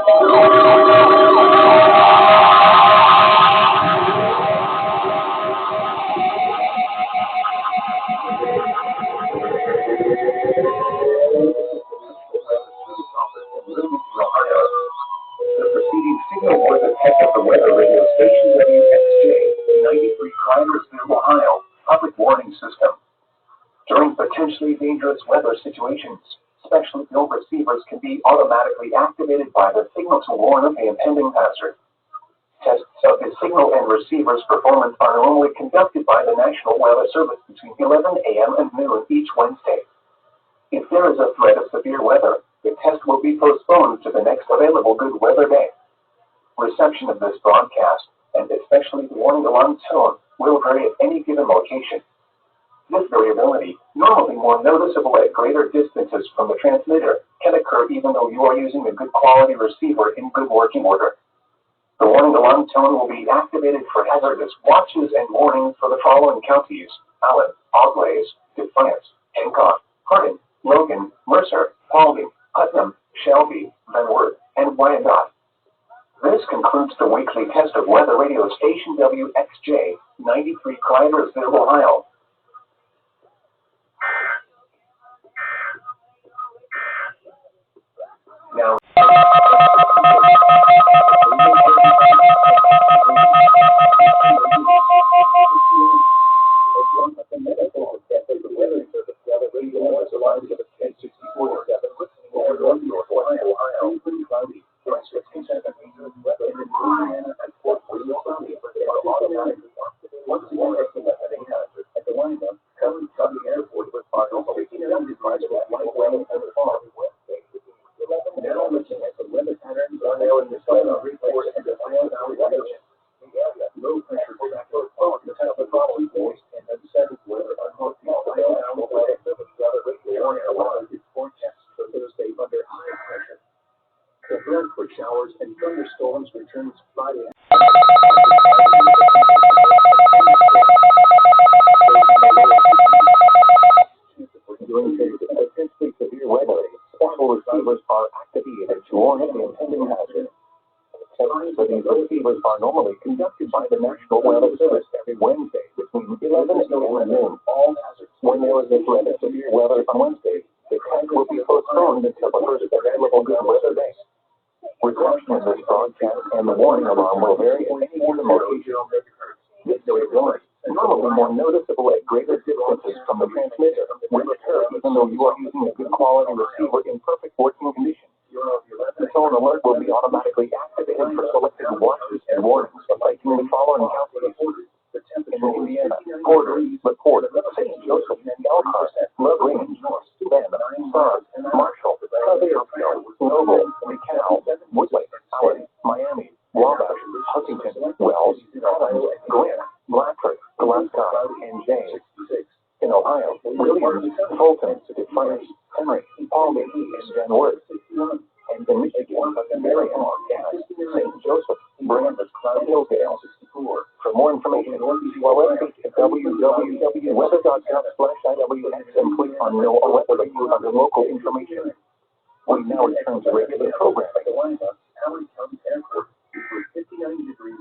The preceding signal was a test of the weather radio station WXJ 93 Climersville, Ohio public warning system. During potentially dangerous weather situations, specially built receivers can be automatically activated by the signal to warn of the impending hazard. Tests of the signal and receiver's performance are normally conducted by the National Weather Service between 11 a.m. and noon each Wednesday. If there is a threat of severe weather, the test will be postponed to the next available good weather day. Reception of this broadcast, and especially the warning alarm tone, will vary at any given location. This variability, normally more noticeable at greater distances from the transmitter, can occur even though you are using a good quality receiver in good working order. The warning alarm tone will be activated for hazardous watches and warnings for the following counties: Allen, Auglaize, Defiance, Hancock, Hardin, Logan, Mercer, Paulding, Putnam, Shelby, Van Wert, and Wyandotte. This concludes the weekly test of weather radio station WXJ 93 Climersville, Ohio. Now, for showers and thunderstorms returns Friday. During potentially severe weather, special receivers are activated to warn of the impending hazard. Tests for these receivers are normally conducted by the National Weather Service every Wednesday between 11 a.m. and noon. All hazards. When there is a threat of severe weather on Wednesday, the test will be postponed until the first available good weather day. Reception of this broadcast and the warning alarm will vary in any given location. This variability, normally more noticeable at greater distances from the transmitter, will occur even though you are using a good quality receiver in perfect working condition. The tone alert will be automatically activated for selected watches and warnings, citing the following counties: in Indiana, Porter, LaPorte, St. Joseph, Elkhart, LaGrange, Savannah, Sons, Marshall, Fairfield, Noble, DeKalb, Woodlake, Allen, Miami, Wabash, Huntington, Wells, Adams, Grant, Blackford, Glasgow, and James. In Ohio, Williams, Fulton, Defiance, Henry, Paulding, and Van Wert. And in Michigan, Marion, St. Joseph, Brandon, Hillsdale. For more information, go to our website at www.weather.gov/IWX and click on Know Weather Radio under local information. We now return to regular programming. Allen County Airport, 59 degrees